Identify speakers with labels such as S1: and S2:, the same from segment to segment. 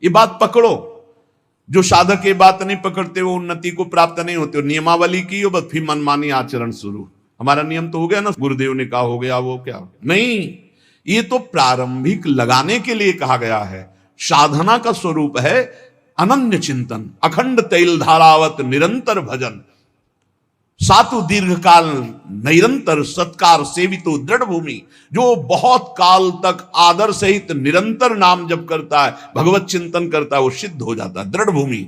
S1: ये बात पकड़ो। जो साधक ये बात नहीं पकड़ते वो उन्नति को प्राप्त नहीं होते। नियमावली की हो बस फिर मनमानी आचरण शुरू। हमारा नियम तो हो गया ना, गुरुदेव ने कहा हो गया, वो क्या नहीं, ये तो प्रारंभिक लगाने के लिए कहा गया है। साधना का स्वरूप है अनन्य चिंतन, अखंड तैल धारावत निरंतर भजन, सातु दीर्घ काल निरंतर सत्कार सेवितो दृढ़ भूमि। जो बहुत काल तक आदर सहित निरंतर नाम जप करता है, भगवत चिंतन करता है, वो सिद्ध हो जाता है, दृढ़ भूमि।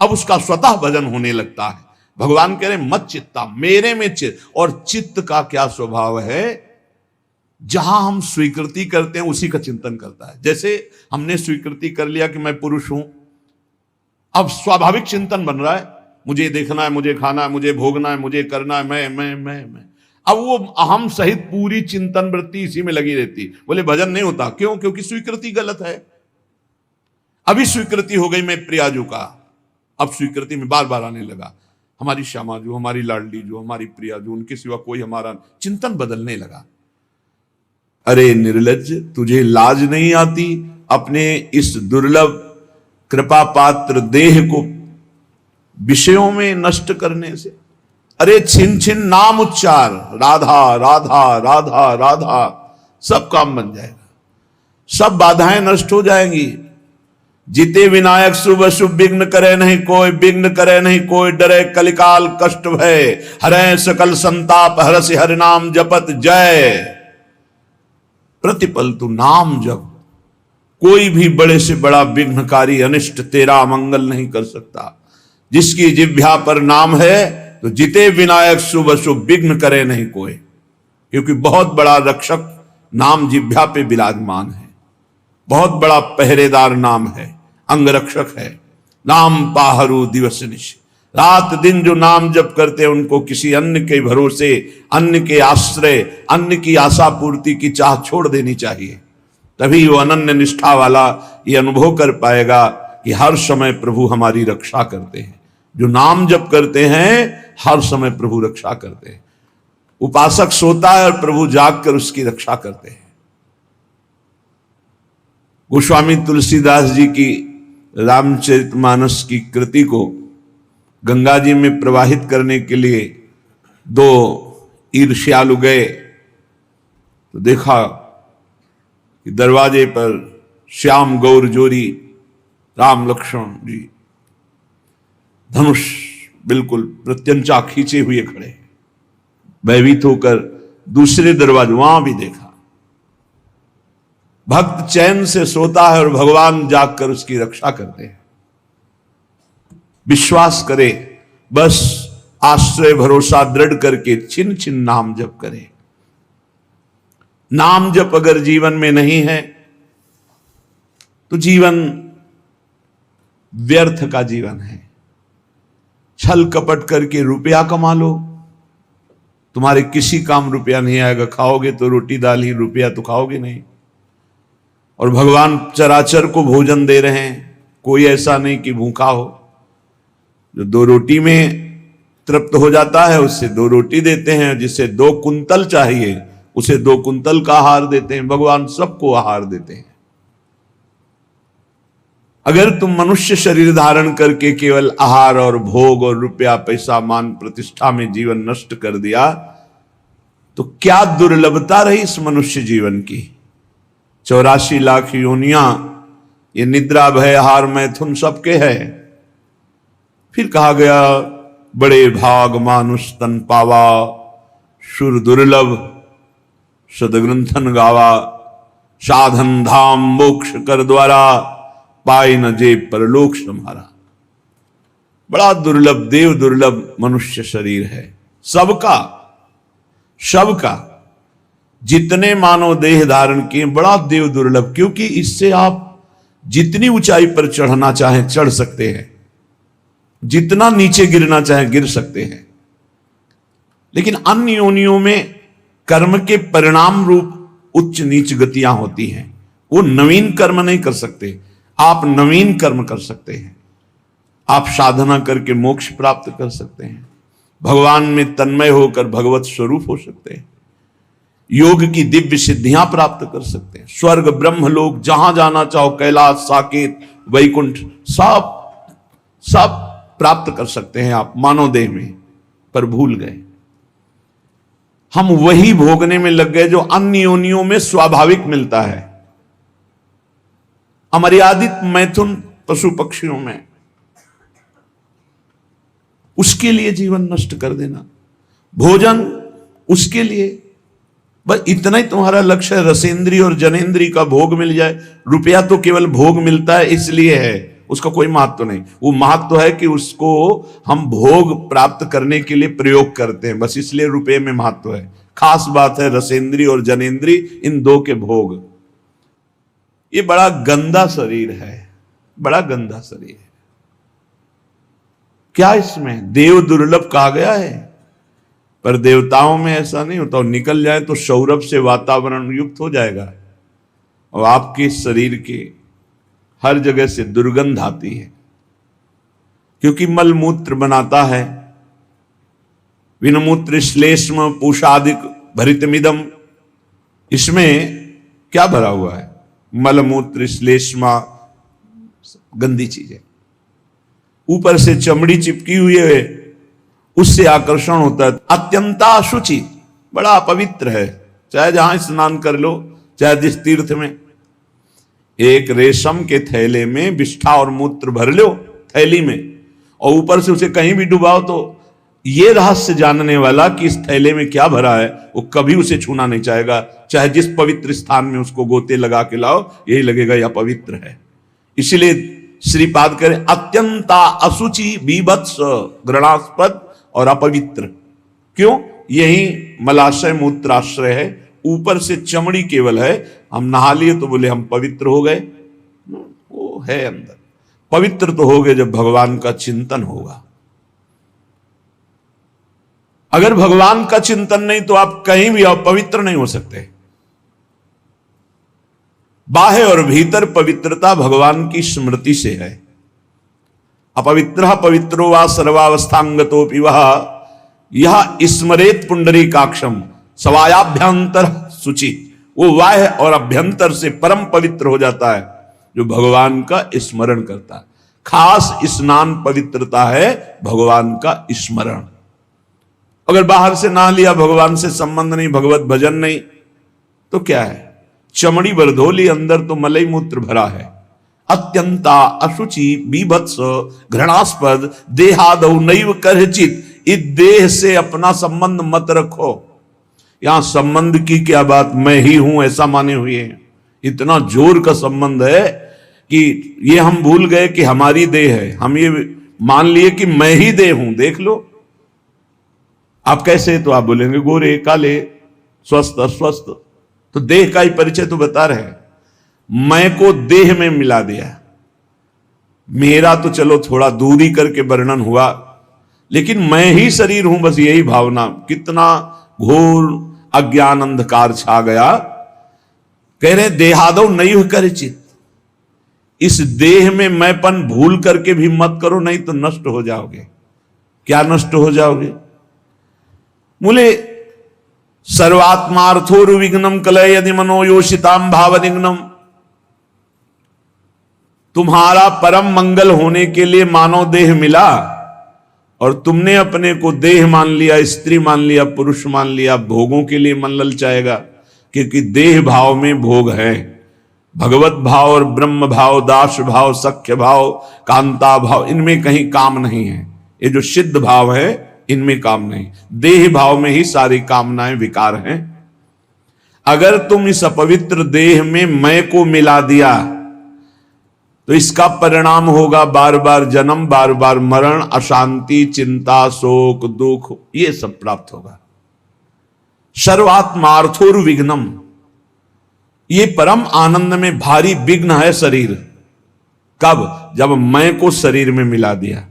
S1: अब उसका स्वतः भजन होने लगता है। भगवान कह रहे मत चित्ता, मेरे में चित्त। और चित्त का क्या स्वभाव है? जहां हम स्वीकृति करते हैं उसी का चिंतन करता है। जैसे हमने स्वीकृति कर लिया कि मैं पुरुष हूं, अब स्वाभाविक चिंतन बन रहा है, मुझे देखना है, मुझे खाना है, मुझे भोगना है, मुझे करना है, मैं। अब वो अहम सहित पूरी चिंतन वृत्ति इसी में लगी रहती। बोले भजन नहीं होता, क्यों? क्योंकि स्वीकृति गलत है। अभी स्वीकृति हो गई मैं प्रियाजू का, अब स्वीकृति में बार बार आने लगा हमारी श्यामा जो, हमारी लाडली जो, हमारी प्रियाजू, उनके सिवा कोई हमारा, चिंतन बदलने लगा। अरे निर्लज्ज, तुझे लाज नहीं आती अपने इस दुर्लभ कृपा पात्र देह को विषयों में नष्ट करने से? अरे छिन छिन नाम उच्चार, राधा राधा राधा राधा, सब काम बन जाएगा, सब बाधाएं नष्ट हो जाएंगी। जीते विनायक शुभ शुभ विघ्न करे नहीं कोई, विघ्न करे नहीं कोई, डरे कलिकाल कष्ट भय, हरे सकल संताप हरसि हरि नाम जपत जय। प्रतिपल तू नाम जप, कोई भी बड़े से बड़ा विघ्नकारी अनिष्ट तेरा मंगल नहीं कर सकता। जिसकी जिह्वा पर नाम है तो जिते विनायक शुभ शुभ विघ्न करे नहीं कोई, क्योंकि बहुत बड़ा रक्षक नाम जिह्वा पे विराजमान है, बहुत बड़ा पहरेदार नाम है, अंगरक्षक है। नाम पाहरू दिवस निश, रात दिन जो नाम जप करते हैं उनको किसी अन्य के भरोसे, अन्य के आश्रय, अन्य की आशा पूर्ति की चाह छोड़ देनी चाहिए। तभी वो अनन्य निष्ठा वाला ये अनुभव कर पाएगा कि हर समय प्रभु हमारी रक्षा करते हैं। जो नाम जप करते हैं हर समय प्रभु रक्षा करते हैं। उपासक सोता है और प्रभु जागकर उसकी रक्षा करते हैं। गोस्वामी तुलसीदास जी की रामचरितमानस की कृति को गंगा जी में प्रवाहित करने के लिए दो ईर्ष्यालु गए तो देखा कि दरवाजे पर श्याम गौर जोरी राम लक्ष्मण जी धनुष बिल्कुल प्रत्यंचा खींचे हुए खड़े, भयभीत होकर दूसरे दरवाजे वहां भी देखा। भक्त चैन से सोता है और भगवान जागकर उसकी रक्षा करते हैं। विश्वास करे, बस आश्रय भरोसा दृढ़ करके छिन छिन नाम जप करे। नाम जप अगर जीवन में नहीं है तो जीवन व्यर्थ का जीवन है। छल कपट करके रुपया कमा लो, तुम्हारे किसी काम रुपया नहीं आएगा। खाओगे तो रोटी दाल ही, रुपया तो खाओगे नहीं। और भगवान चराचर को भोजन दे रहे हैं, कोई ऐसा नहीं कि भूखा हो। जो 2 रोटी में तृप्त हो जाता है उससे 2 रोटी देते हैं, जिसे 2 कुंतल चाहिए उसे 2 कुंतल का आहार देते हैं। भगवान सबको आहार देते हैं। अगर तुम मनुष्य शरीर धारण करके केवल आहार और भोग और रुपया पैसा मान प्रतिष्ठा में जीवन नष्ट कर दिया तो क्या दुर्लभता रही इस मनुष्य जीवन की। 84 लाख योनियां, ये निद्रा भय आहार मैथुन सबके है। फिर कहा गया बड़े भाग मानुष तन पावा, सुर दुर्लभ सदग्रंथन गावा, साधन धाम मोक्ष कर द्वारा, पाए न जे परलोक सम्हारा। बड़ा दुर्लभ, देव दुर्लभ मनुष्य शरीर है सबका, सबका। जितने मानव देह धारण किए बड़ा देव दुर्लभ, क्योंकि इससे आप जितनी ऊंचाई पर चढ़ना चाहें चढ़ सकते हैं, जितना नीचे गिरना चाहें गिर सकते हैं। लेकिन अन्य योनियों में कर्म के परिणाम रूप उच्च नीच गतियां होती हैं। वो नवीन कर्म नहीं कर सकते, आप नवीन कर्म कर सकते हैं। आप साधना करके मोक्ष प्राप्त कर सकते हैं, भगवान में तन्मय होकर भगवत स्वरूप हो सकते हैं, योग की दिव्य सिद्धियां प्राप्त कर सकते हैं। स्वर्ग ब्रह्म लोक जहां जाना चाहो, कैलाश साकेत वैकुंठ सब सब प्राप्त कर सकते हैं आप मानव देह में, पर भूल गए। हम वही भोगने में लग गए जो अन्य योनियों में स्वाभाविक मिलता है, अमर्यादित मैथुन पशु पक्षियों में। उसके लिए जीवन नष्ट कर देना, भोजन उसके लिए, बस इतना ही तुम्हारा लक्ष्य है, रसेंद्री और जनेंद्री का भोग मिल जाए। रुपया तो केवल भोग मिलता है इसलिए है, उसका कोई महत्व नहीं। वो महत्व है कि उसको हम भोग प्राप्त करने के लिए प्रयोग करते हैं, बस इसलिए रुपये में महत्व है। खास बात है रसेंद्री और जनेंद्री, इन दो के भोग। ये बड़ा गंदा शरीर है, बड़ा गंदा शरीर है। क्या इसमें देव दुर्लभ कहा गया है, पर देवताओं में ऐसा नहीं होता। निकल जाए तो सौरभ से वातावरण युक्त हो जाएगा, और आपके शरीर के हर जगह से दुर्गंध आती है, क्योंकि मलमूत्र बनाता है। विनमूत्र श्लेष्म पूषादिक भरितमिदम, इसमें क्या भरा हुआ है? मलमूत्र श्लेष्मा, गंदी चीजें। ऊपर से चमड़ी चिपकी हुई है, उससे आकर्षण होता है। अत्यंता अशुचि, बड़ा अपवित्र है। चाहे जहां स्नान कर लो, चाहे जिस तीर्थ में, एक रेशम के थैले में विष्ठा और मूत्र भर लो थैली में, और ऊपर से उसे कहीं भी डुबाओ, तो ये रहस्य जानने वाला कि इस थैले में क्या भरा है, वो कभी उसे छूना नहीं चाहेगा। चाहे जिस पवित्र स्थान में उसको गोते लगा के लाओ, यही लगेगा यह पवित्र है। इसलिए श्रीपाद करें अत्यंता अशुचि बीभत्स घृणास्पद और अपवित्र। क्यों? यही मलाशय मूत्राश्रय है, ऊपर से चमड़ी केवल है। हम नहा लिए तो बोले हम पवित्र हो गए, वो है अंदर। पवित्र तो हो गए जब भगवान का चिंतन होगा। अगर भगवान का चिंतन नहीं तो आप कहीं भी अपवित्र नहीं हो सकते। बाह्य और भीतर पवित्रता भगवान की स्मृति से है। अपवित्र पवित्रो वा सर्वावस्थांगतोपि वह यह स्मरेत पुंडरीकाक्षम सवायाभ्यंतर शुचि। वो बाह्य और अभ्यंतर से परम पवित्र हो जाता है जो भगवान का स्मरण करता है। खास स्नान पवित्रता है भगवान का स्मरण। अगर बाहर से ना लिया, भगवान से संबंध नहीं, भगवत भजन नहीं, तो क्या है? चमड़ी बरधोली, अंदर तो मलई मूत्र भरा है। अत्यंता अशुचि बीभत्स घृणास्पद देहादौ नैव करचित। इस देह से अपना संबंध मत रखो। यहां संबंध की क्या बात, मैं ही हूं ऐसा माने हुए हैं। इतना जोर का संबंध है कि ये हम भूल गए कि हमारी देह है। हम ये मान लिए कि मैं ही देह हूं। देख लो आप कैसे, तो आप बोलेंगे गोरे काले स्वस्थ अस्वस्थ, तो देह का ही परिचय तो बता रहे हैं। मैं को देह में मिला दिया। मेरा तो चलो थोड़ा दूरी करके वर्णन हुआ, लेकिन मैं ही शरीर हूं, बस यही भावना। कितना घोर अज्ञान अंधकार छा गया। कह रहे देहादौ नैव करचित। इस देह में मैंपन भूल करके भी मत करो, नहीं तो नष्ट हो जाओगे। क्या नष्ट हो जाओगे? बोले सर्वात्मार्थोरुविघ्नम कलय यदि मनोयोषिताम भावनिघ्नम। तुम्हारा परम मंगल होने के लिए मानव देह मिला, और तुमने अपने को देह मान लिया, स्त्री मान लिया, पुरुष मान लिया। भोगों के लिए मन ललचाएगा, क्योंकि देह भाव में भोग है। भगवत भाव और ब्रह्म भाव, दास भाव, सख्य भाव, कांता भाव, इनमें कहीं काम नहीं है। ये जो सिद्ध भाव है इनमें काम नहीं। देह भाव में ही सारी कामनाएं विकार हैं। अगर तुम इस अपवित्र देह में मैं को मिला दिया, तो इसका परिणाम होगा बार बार जन्म, बार बार मरण, अशांति, चिंता, शोक, दुख, ये सब प्राप्त होगा। सर्वात्मार्थोर्विघ्नम, ये परम आनंद में भारी विघ्न है शरीर। कब? जब मैं को शरीर में मिला दिया।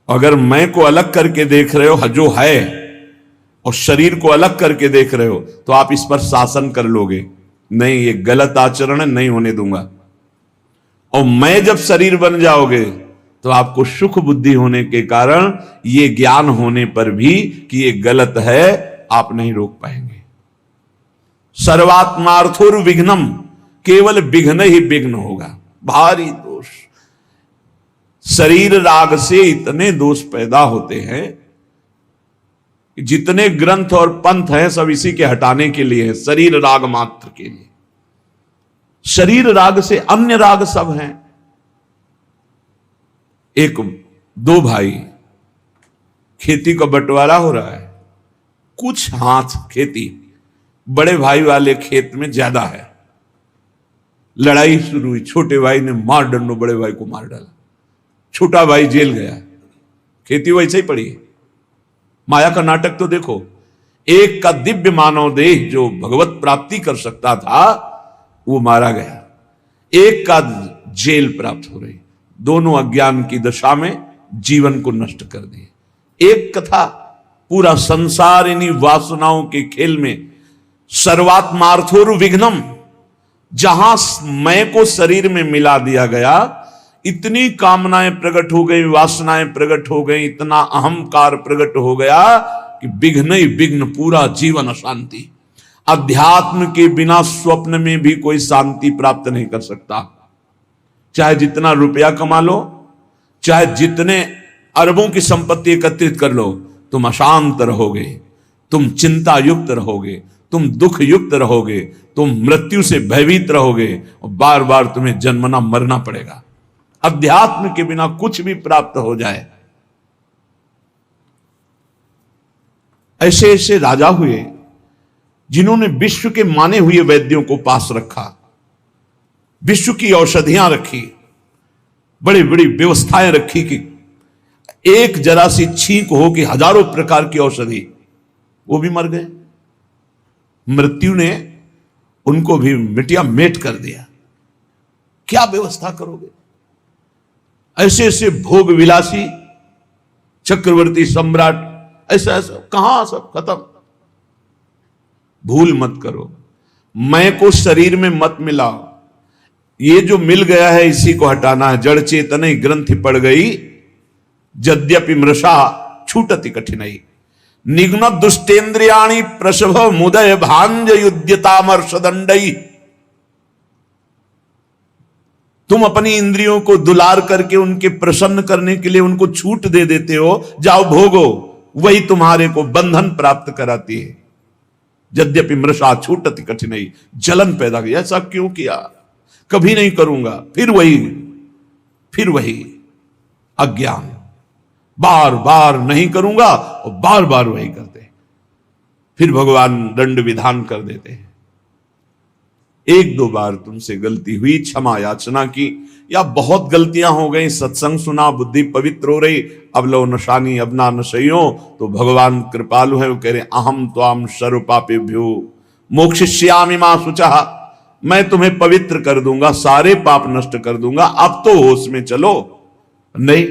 S1: अगर मैं को अलग करके देख रहे हो जो है, और शरीर को अलग करके देख रहे हो, तो आप इस पर शासन कर लोगे। नहीं, ये गलत आचरण है, नहीं होने दूंगा। और मैं जब शरीर बन जाओगे, तो आपको सुख बुद्धि होने के कारण ये ज्ञान होने पर भी कि ये गलत है, आप नहीं रोक पाएंगे। सर्वात्मार्थोर्विघ्नम, केवल विघ्न ही विघ्न होगा, भारी दोष। शरीर राग से इतने दोष पैदा होते हैं कि जितने ग्रंथ और पंथ हैं सब इसी के हटाने के लिए है, शरीर राग मात्र के लिए। शरीर राग से अन्य राग सब हैं। एक दो भाई, खेती का बंटवारा हो रहा है, कुछ हाथ खेती बड़े भाई वाले खेत में ज्यादा है, लड़ाई शुरू हुई, छोटे भाई ने मार डंडो बड़े भाई को मार डाला, छोटा भाई जेल गया, खेती वैसे ही पड़ी है। माया का नाटक तो देखो, एक का दिव्य मानव देह जो भगवत प्राप्ति कर सकता था वो मारा गया, एक का जेल प्राप्त हो रही, दोनों अज्ञान की दशा में जीवन को नष्ट कर दिए। एक कथा, पूरा संसार इन्हीं वासनाओं के खेल में, सर्वात्मार्थोर विघ्नम, जहां मैं को शरीर में मिला दिया गया, इतनी कामनाएं प्रकट हो गई, वासनाएं प्रकट हो गई, इतना अहंकार प्रकट हो गया कि विघ्न ही विघ्न, पूरा जीवन अशांति। अध्यात्म के बिना स्वप्न में भी कोई शांति प्राप्त नहीं कर सकता। चाहे जितना रुपया कमा लो, चाहे जितने अरबों की संपत्ति एकत्रित कर लो, तुम अशांत रहोगे, तुम चिंता युक्त रहोगे, तुम दुख युक्त रहोगे, तुम मृत्यु से भयभीत रहोगे और बार बार तुम्हें जन्मना मरना पड़ेगा। अध्यात्म के बिना कुछ भी प्राप्त हो जाए। ऐसे ऐसे राजा हुए जिन्होंने विश्व के माने हुए वैद्यों को पास रखा, विश्व की औषधियां रखी, बड़ी बड़ी व्यवस्थाएं रखी कि एक जरा सी छींक हो कि हजारों प्रकार की औषधि, वो भी मर गए। मृत्यु ने उनको भी मिटिया मेट कर दिया। क्या व्यवस्था करोगे? ऐसे ऐसे भोग विलासी चक्रवर्ती सम्राट, ऐसा ऐसा कहां सब खत्म। भूल मत करो, मैं को शरीर में मत मिलाओ। ये जो मिल गया है इसी को हटाना है। जड़ चेतन ग्रंथि पड़ गई, यद्यपि मृषा छूटति कठिनाई। निघ्न दुष्टेन्द्रियाणि प्रसभ मुदय भांज युद्यतामर्षदंडई। तुम अपनी इंद्रियों को दुलार करके उनके प्रसन्न करने के लिए उनको छूट दे देते हो, जाओ भोगो, वही तुम्हारे को बंधन प्राप्त कराती है। यद्यपि मृषा छूटति कठिनाई, जलन पैदा की। ऐसा क्यों किया? कभी नहीं करूंगा, फिर वही अज्ञान, बार बार नहीं करूंगा और बार बार वही करते। फिर भगवान दंड विधान कर देते हैं। एक दो बार तुमसे गलती हुई, क्षमा याचना की, या बहुत गलतियां हो गई, सत्संग सुना, बुद्धि पवित्र हो रही, अब लो नशानी अब ना नशइयो, तो भगवान कृपालु है, वो कह रहे अहम त्वाम सर्व पापेभ्यो मोक्षयिष्यामि मा शुचः। मैं तुम्हें पवित्र कर दूंगा, सारे पाप नष्ट कर दूंगा, अब तो होश में चलो। नहीं,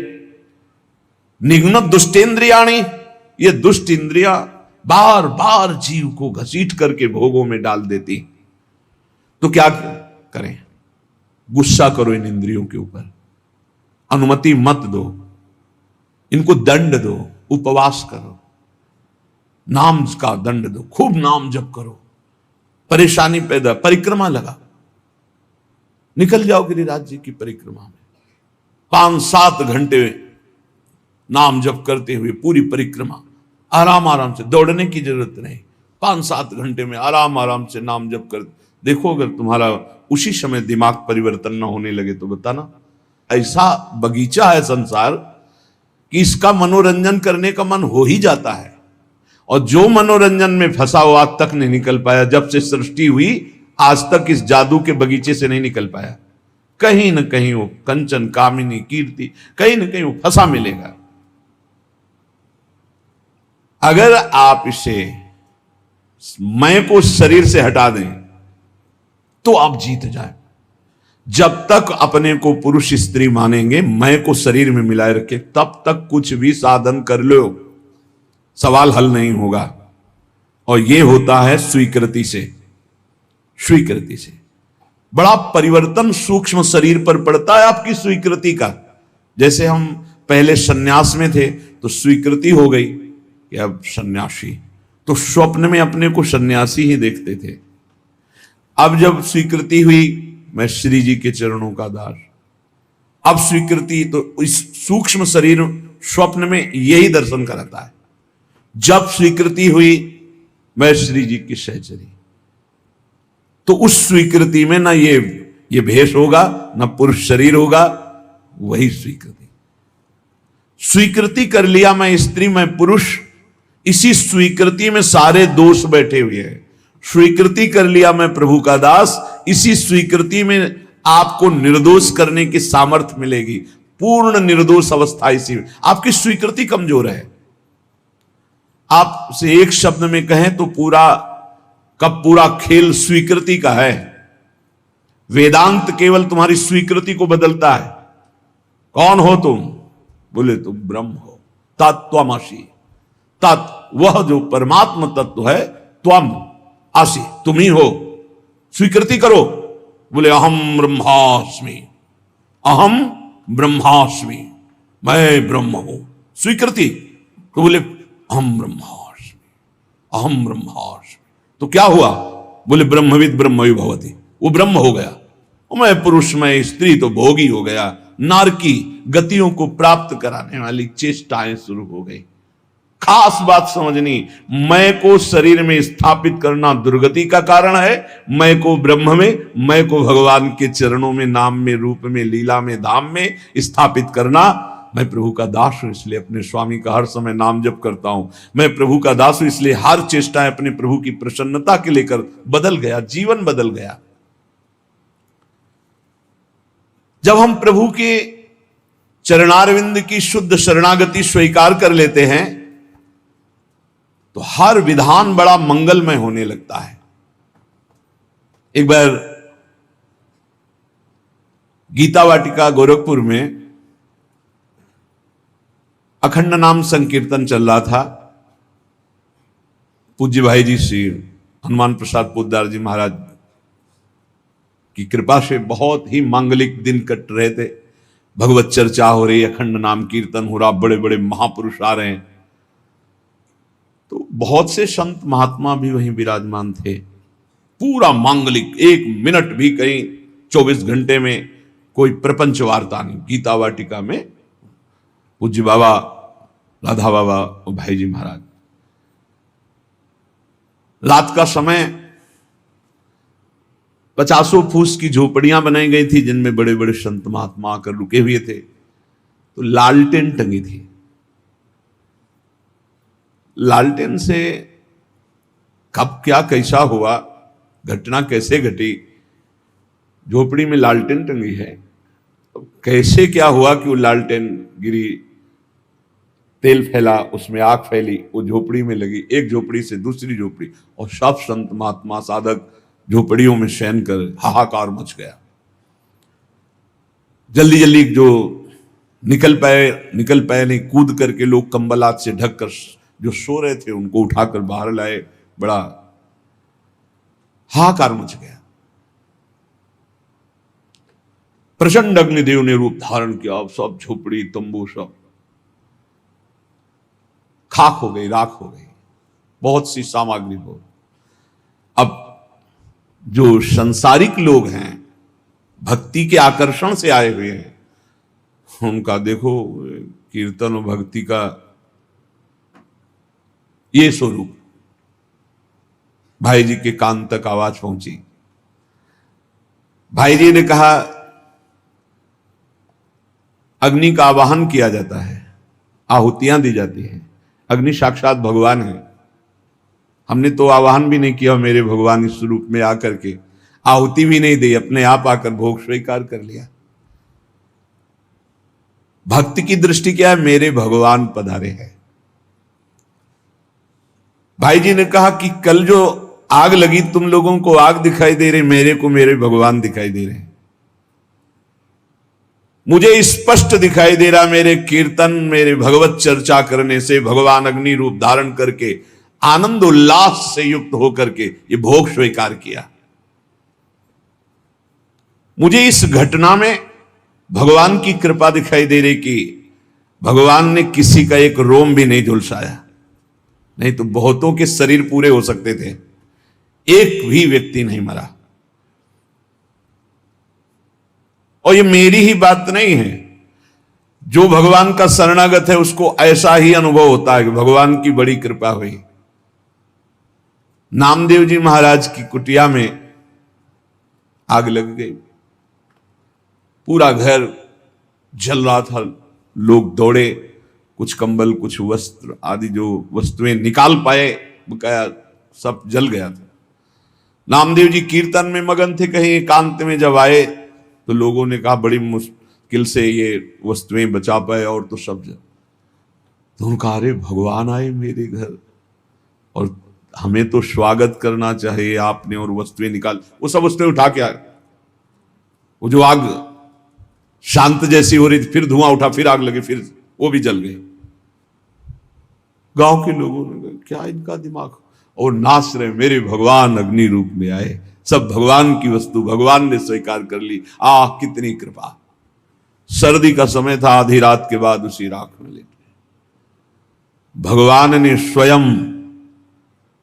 S1: निघ्न दुष्टेन्द्रियाणि, ये दुष्ट इंद्रियां बार बार जीव को घसीट करके भोगों में डाल देती। तो क्या करें? गुस्सा करो इन इंद्रियों के ऊपर, अनुमति मत दो, इनको दंड दो, उपवास करो, नाम का दंड दो, खूब नाम जप करो, परेशानी पैदा, परिक्रमा लगा, निकल जाओ गिरिराज जी की परिक्रमा में, 5-7 घंटे नाम जप करते हुए पूरी परिक्रमा, आराम आराम से, दौड़ने की जरूरत नहीं, 5-7 घंटे में आराम आराम से नाम जप कर देखो। अगर तुम्हारा उसी समय दिमाग परिवर्तन न होने लगे तो बताना। ऐसा बगीचा है संसार कि इसका मनोरंजन करने का मन हो ही जाता है, और जो मनोरंजन में फंसा हुआ आज तक नहीं निकल पाया। जब से सृष्टि हुई आज तक इस जादू के बगीचे से नहीं निकल पाया। कहीं न कहीं वो कंचन, कामिनी, कीर्ति, कहीं न कहीं वो फंसा मिलेगा। अगर आप इसे मैं को शरीर से हटा दें तो आप जीत जाए। जब तक अपने को पुरुष स्त्री मानेंगे, मैं को शरीर में मिलाए रखे, तब तक कुछ भी साधन कर लो, सवाल हल नहीं होगा। और यह होता है स्वीकृति से। स्वीकृति से बड़ा परिवर्तन सूक्ष्म शरीर पर पड़ता है आपकी स्वीकृति का। जैसे हम पहले सन्यास में थे तो स्वीकृति हो गई कि अब सन्यासी, तो स्वप्न में अपने को सन्यासी ही देखते थे। अब जब स्वीकृति हुई मैं श्री जी के चरणों का दास। अब स्वीकृति तो इस सूक्ष्म शरीर स्वप्न में यही दर्शन कराता है। जब स्वीकृति हुई मैं श्री जी की सहचरी, तो उस स्वीकृति में ना ये भेष होगा ना पुरुष शरीर होगा, वही स्वीकृति। स्वीकृति कर लिया मैं स्त्री मैं पुरुष, इसी स्वीकृति में सारे दोष बैठे हुए हैं। स्वीकृति कर लिया मैं प्रभु का दास, इसी स्वीकृति में आपको निर्दोष करने की सामर्थ्य मिलेगी। पूर्ण निर्दोष अवस्था इसी में। आपकी स्वीकृति कमजोर है। आपसे एक शब्द में कहें तो पूरा खेल स्वीकृति का है। वेदांत केवल तुम्हारी स्वीकृति को बदलता है। कौन हो तुम? बोले तुम ब्रह्म हो। तत्त्वमसि, तत् वह जो परमात्मा तत्व है, त्वम असि तुम ही हो। स्वीकृति करो। बोले अहम ब्रह्मास्मि, अहम ब्रह्मास्मि, मैं ब्रह्म हूं। स्वीकृति तो बोले अहम ब्रह्मास्मि, अहम ब्रह्मास्मि। तो क्या हुआ? बोले ब्रह्मविद ब्रह्मवि भवति, वो ब्रह्म हो गया। मैं पुरुष मैं स्त्री तो भोगी हो गया। नारकी गतियों को प्राप्त कराने वाली चेष्टाएं शुरू हो गई। खास बात समझनी, मैं को शरीर में स्थापित करना दुर्गति का कारण है। मैं को ब्रह्म में, मैं को भगवान के चरणों में, नाम में, रूप में, लीला में, धाम में स्थापित करना। मैं प्रभु का दास हूं, इसलिए अपने स्वामी का हर समय नाम जप करता हूं। मैं प्रभु का दास हूं, इसलिए हर चेष्टाएं अपने प्रभु की प्रसन्नता के लेकर बदल गया, जीवन बदल गया। जब हम प्रभु के चरणारविंद की शुद्ध शरणागति स्वीकार कर लेते हैं तो हर विधान बड़ा मंगलमय होने लगता है। एक बार गीता वाटिका गोरखपुर में अखंड नाम संकीर्तन चल रहा था। पूज्य भाई जी श्री हनुमान प्रसाद पोद्दार जी महाराज की कृपा से बहुत ही मांगलिक दिन कट रहे थे। भगवत चर्चा हो रही, अखंड नाम कीर्तन हो रहा, बड़े बड़े महापुरुष आ रहे हैं। तो बहुत से संत महात्मा भी वहीं विराजमान थे। पूरा मांगलिक, एक मिनट भी कहीं 24 घंटे में कोई प्रपंच वार्ता नहीं। गीता वाटिका में पूज्य बाबा राधा बाबा और भाई जी महाराज। रात का समय 50 फूस की झोपड़ियां बनाई गई थी जिनमें बड़े बड़े संत महात्मा आकर रुके हुए थे। तो लालटेन टंगी थी। लालटेन से कब क्या कैसा हुआ, घटना कैसे घटी, झोपड़ी में लालटेन टंगी है, तो कैसे क्या हुआ कि वो लालटेन गिरी, तेल फैला, उसमें आग फैली, वो झोपड़ी में लगी, एक झोपड़ी से दूसरी झोपड़ी, और सब संत महात्मा साधक झोपड़ियों में शयन कर हाहाकार मच गया। जल्दी जल्दी जो निकल पाए नहीं, कूद करके लोग कंबल हाथ से ढककर जो सो रहे थे उनको उठाकर बाहर लाए। बड़ा हाहाकार मच गया। प्रचंड अग्निदेव ने रूप धारण किया। अब सब झोपड़ी तंबू सब खाक हो गई, राख हो गई, बहुत सी सामग्री हो। अब जो संसारिक लोग हैं, भक्ति के आकर्षण से आए हुए हैं, उनका देखो कीर्तन और भक्ति का ये स्वरूप। भाई जी के कान तक आवाज पहुंची। भाई जी ने कहा अग्नि का आवाहन किया जाता है, आहुतियां दी जाती हैं। अग्नि साक्षात भगवान है। हमने तो आवाहन भी नहीं किया, मेरे भगवान इस रूप में आकर के आहुति भी नहीं दी, अपने आप आकर भोग स्वीकार कर लिया। भक्ति की दृष्टि क्या है? मेरे भगवान पधारे हैं। भाई जी ने कहा कि कल जो आग लगी, तुम लोगों को आग दिखाई दे रही, मेरे को मेरे भगवान दिखाई दे रहे हैं। मुझे स्पष्ट दिखाई दे रहा, मेरे कीर्तन, मेरे भगवत चर्चा करने से भगवान अग्नि रूप धारण करके आनंद उल्लास से युक्त होकर के ये भोग स्वीकार किया। मुझे इस घटना में भगवान की कृपा दिखाई दे रही कि भगवान ने किसी का एक रोम भी नहीं झुलसाया, नहीं तो बहुतों के शरीर पूरे हो सकते थे, एक भी व्यक्ति नहीं मरा। और ये मेरी ही बात नहीं है, जो भगवान का शरणागत है उसको ऐसा ही अनुभव होता है कि भगवान की बड़ी कृपा हुई। नामदेव जी महाराज की कुटिया में आग लग गई, पूरा घर जल रहा था, लोग दौड़े, कुछ कंबल कुछ वस्त्र आदि जो वस्तुएं निकाल पाए, बकाया सब जल गया था। नामदेव जी कीर्तन में मगन थे, कहीं एकांत में जब आए तो लोगों ने कहा बड़ी मुश्किल से ये वस्तुएं बचा पाए, और तो सब जल। तो उनका अरे भगवान आए मेरे घर और हमें तो स्वागत करना चाहिए आपने, और वस्तुएं निकाल, वो सब वस्तुएं उठा के आए। वो जो आग शांत जैसी हो रही थी, फिर धुआं उठा, फिर आग लगी, फिर वो भी जल गई। गांव के लोगों ने कहा क्या इनका दिमाग, और नाच रहे मेरे भगवान अग्नि रूप में आए, सब भगवान की वस्तु भगवान ने स्वीकार कर ली, आह कितनी कृपा। सर्दी का समय था, आधी रात के बाद उसी राख में लेटे भगवान ने स्वयं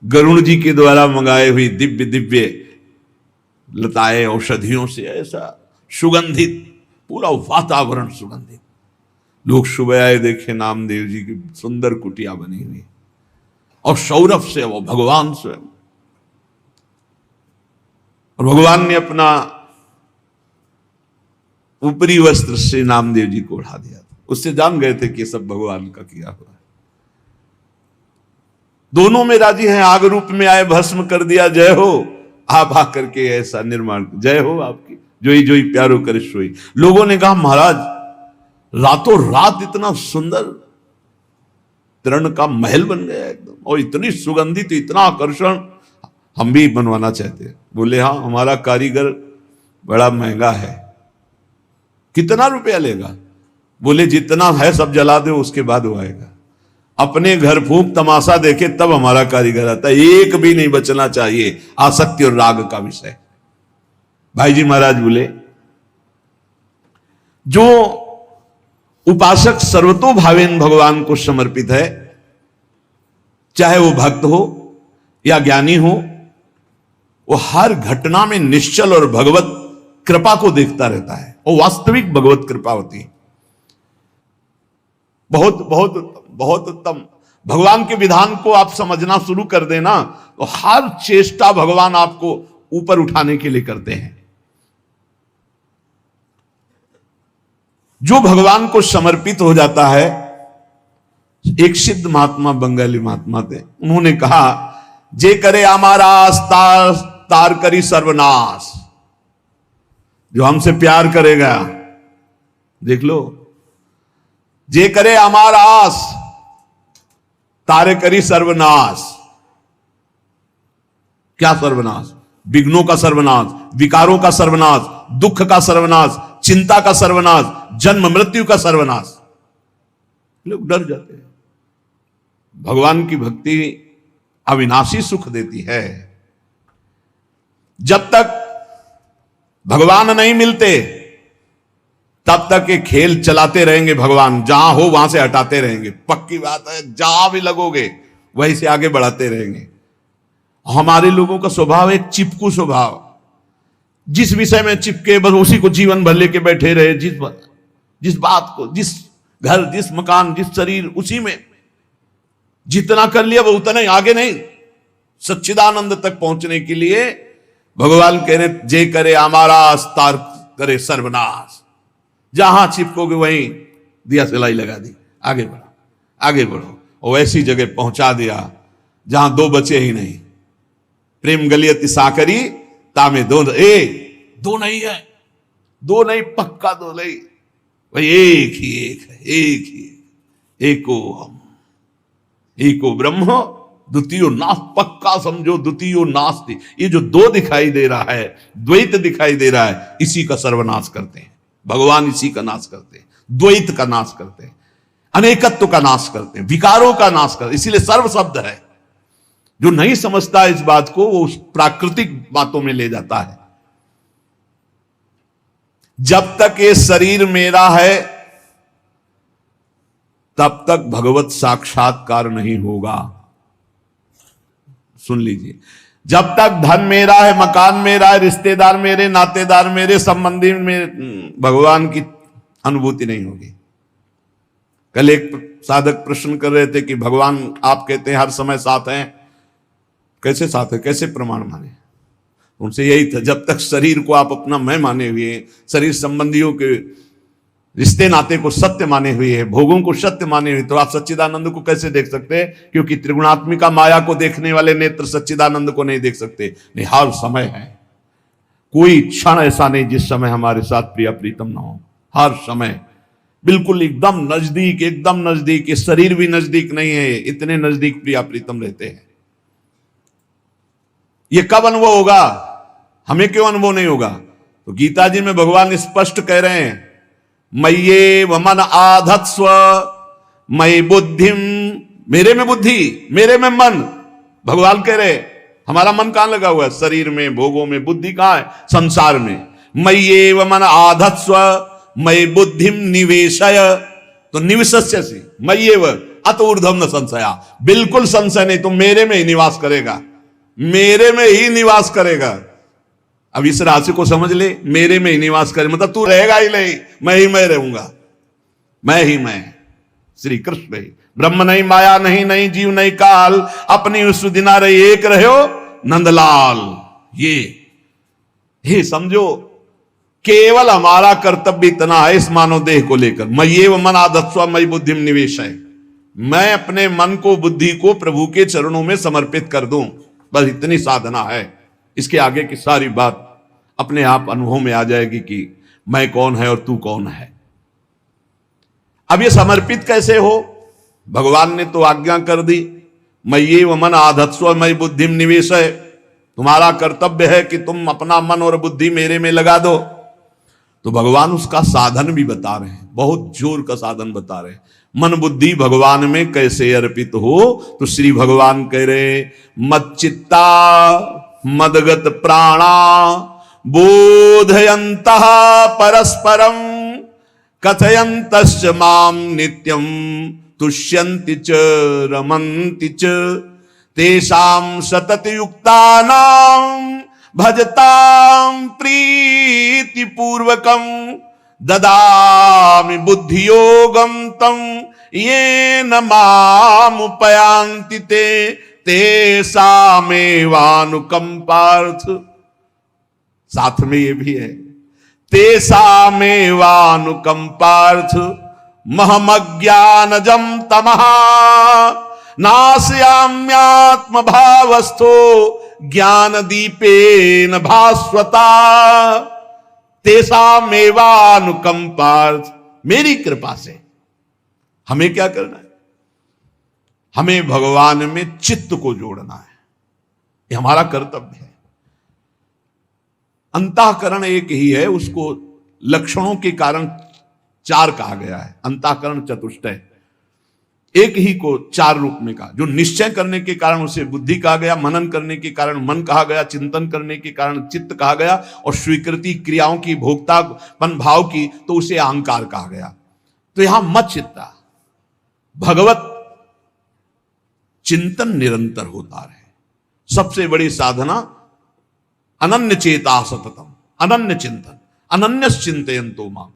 S1: गरुण जी के द्वारा मंगाए हुई दिव्य दिव्य लताएं औषधियों से ऐसा सुगंधित, पूरा वातावरण सुगंधित। लोग सुबह आए, देखे नामदेव जी की सुंदर कुटिया बनी हुई और सौरभ से वो भगवान स्वयं। और भगवान ने अपना ऊपरी वस्त्र से नामदेव जी को उड़ा दिया था, उससे जान गए थे कि सब भगवान का किया हुआ है। दोनों में राजी हैं, आग रूप में आए, भस्म कर दिया, जय हो आप आकर के ऐसा निर्माण, जय हो आपकी, जोई जोई प्यारो करे सोई। लोगों ने कहा महाराज रातों रात इतना सुंदर तरण का महल बन गया एकदम, और इतनी सुगंधित, इतना आकर्षण, हम भी बनवाना चाहते हैं। बोले हाँ हमारा कारीगर बड़ा महंगा है। कितना रुपया लेगा? बोले जितना है सब जला दो, उसके बाद वो आएगा। अपने घर फूंक तमाशा देखे तब हमारा कारीगर आता है, एक भी नहीं बचना चाहिए आसक्ति और राग का विषय। भाई जी महाराज बोले जो उपासक सर्वतोभावेन भगवान को समर्पित है, चाहे वो भक्त हो या ज्ञानी हो, वो हर घटना में निश्चल और भगवत कृपा को देखता रहता है, वो वास्तविक भगवत कृपा होती है। बहुत बहुत बहुत उत्तम। भगवान के विधान को आप समझना शुरू कर देना तो हर चेष्टा भगवान आपको ऊपर उठाने के लिए करते हैं। जो भगवान को समर्पित हो जाता है, एक सिद्ध महात्मा बंगाली महात्मा थे, उन्होंने कहा जे करे आमारास तार तार करी सर्वनाश। जो हमसे प्यार करेगा, देख लो, जे करे हमारा आस तारे करी सर्वनाश। क्या सर्वनाश? विघ्नों का सर्वनाश, विकारों का सर्वनाश, दुख का सर्वनाश, चिंता का सर्वनाश, जन्म मृत्यु का सर्वनाश। लोग डर जाते हैं। भगवान की भक्ति अविनाशी सुख देती है। जब तक भगवान नहीं मिलते तब तक ये खेल चलाते रहेंगे भगवान, जहां हो वहां से हटाते रहेंगे। पक्की बात है, जहां भी लगोगे वहीं से आगे बढ़ाते रहेंगे। हमारे लोगों का स्वभाव एक चिपकू स्वभाव, जिस विषय में चिपके बस उसी को जीवन भर लेके बैठे रहे, जिस बात को, जिस घर, जिस मकान, जिस शरीर, उसी में जितना कर लिया वो उतना ही, आगे नहीं। सच्चिदानंद तक पहुंचने के लिए भगवान कह रहे जे करे हमारा तार करे सर्वनाश। जहां चिपकोगे वहीं दिया सिलाई लगा दी, आगे बढ़ो आगे बढ़ो, और ऐसी जगह पहुंचा दिया जहां दो बचे ही नहीं। प्रेम गलियत साकरी तामे दो, दो नहीं है, दो नहीं, पक्का दो नहीं भाई, एक ही एक है, एक ही एको हम, एको ब्रह्म द्वितीयो नास। पक्का समझो, द्वितीयो नास्ति। ये जो दो दिखाई दे रहा है, द्वैत दिखाई दे रहा है, इसी का सर्वनाश करते हैं भगवान। इसी का नाश करते हैं, द्वैत का नाश करते हैं, अनेकत्व का नाश करते हैं, विकारों का नाश करते हैं। इसीलिए सर्व शब्द है। जो नहीं समझता इस बात को, वो उस प्राकृतिक बातों में ले जाता है। जब तक ये शरीर मेरा है तब तक भगवत साक्षात्कार नहीं होगा। सुन लीजिए, जब तक धन मेरा है, मकान मेरा है, रिश्तेदार मेरे, नातेदार मेरे, संबंधी मेरे, भगवान की अनुभूति नहीं होगी। कल एक साधक प्रश्न कर रहे थे कि भगवान आप कहते हैं हर समय साथ हैं, कैसे साथ है, कैसे प्रमाण माने? उनसे यही था, जब तक शरीर को आप अपना मैं माने हुए, शरीर संबंधियों के रिश्ते नाते को सत्य माने हुए है, भोगों को सत्य माने हुए, तो आप सच्चिदानंद को कैसे देख सकते हैं? क्योंकि त्रिगुणात्मिका माया को देखने वाले नेत्र सच्चिदानंद को नहीं देख सकते। नहीं, हर समय है, कोई क्षण ऐसा नहीं जिस समय हमारे साथ प्रिय प्रीतम ना हो। हर समय बिल्कुल एकदम नजदीक, एकदम नजदीक, ये शरीर भी नजदीक नहीं है, इतने नजदीक प्रिय प्रीतम रहते हैं। ये कब अनुभव होगा? हमें क्यों अनुभव नहीं होगा? तो गीता जी में भगवान स्पष्ट कह रहे हैं, मय्ये वमन आधत्स्व मयि बुद्धिम, मेरे में बुद्धि, मेरे में मन। भगवान कह रहे हमारा मन कहां लगा हुआ है? शरीर में, भोगों में। बुद्धि कहां है? संसार में। मय्ये वमन आधत्स्व मयि बुद्धिम निवेशय, तो निवसस्यसि मय्येव अत ऊर्ध्वं न संशया, बिल्कुल संशय नहीं, तो मेरे में ही निवास करेगा, मेरे में ही निवास करेगा। अब इस राशि को समझ ले, मेरे में ही निवास करे, मतलब तू रहेगा ही नहीं, मैं ही मैं रहूंगा, मैं ही मैं। श्री कृष्ण ही ब्रह्म नहीं, माया नहीं, नहीं जीव नहीं काल, अपनी उस दिना रही एक रहो नंदलाल। ये समझो, केवल हमारा कर्तव्य इतना है इस मानव देह को लेकर, मय्येव मन आधत्स्व मयि बुद्धिम निवेशय, मैं अपने मन को, बुद्धि को प्रभु के चरणों में समर्पित कर दूं, बस इतनी साधना है। इसके आगे की सारी बात अपने आप अनुभव में आ जाएगी कि मैं कौन है और तू कौन है। अब ये समर्पित कैसे हो? भगवान ने तो आज्ञा कर दी, मय्येव मन आधत्स्व मयि बुद्धिम निवेशय, तुम्हारा कर्तव्य है कि तुम अपना मन और बुद्धि मेरे में लगा दो। तो भगवान उसका साधन भी बता रहे हैं, बहुत जोर का साधन बता रहे हैं। मन बुद्धि भगवान में कैसे अर्पित हो? तो श्री भगवान कह रहे, मच्चित्ता मदगत प्राणा बोधयन्तः परस्परम कथयन्तश्च माम नित्यम तुष्यन्ति च रमन्ति च तेषां सतत युक्तानां भजतां प्रीति पूर्वकं ददामि बुद्धि योगम तम येन मामुपयान्ति ते तेषामेवानुकंपार्थ। साथ में ये भी है, तेषामेवानुकंपार्थ महमज्ञानजं तमः नाशयाम्यात्म भावस्थो ज्ञान दीपेन भास्वता। तेषामेवानुकंपार्थ, मेरी कृपा से। हमें क्या करना है? हमें भगवान में चित्त को जोड़ना है, ये हमारा कर्तव्य है। अंतःकरण एक ही है, उसको लक्षणों के कारण चार कहा गया है, अंतःकरण चतुष्टय, एक ही को चार रूप में कहा। जो निश्चय करने के कारण उसे बुद्धि कहा गया, मनन करने के कारण मन कहा गया, चिंतन करने के कारण चित्त कहा गया, और स्वीकृति क्रियाओं की, भोक्तापन भाव की, तो उसे अहंकार कहा गया। तो यहां मत चित्ता, भगवत चिंतन निरंतर होता रहे। सबसे बड़ी साधना अनन्य चेता सततम, अनन्य चिंतन, अनन्य चिंतयन्तो मां।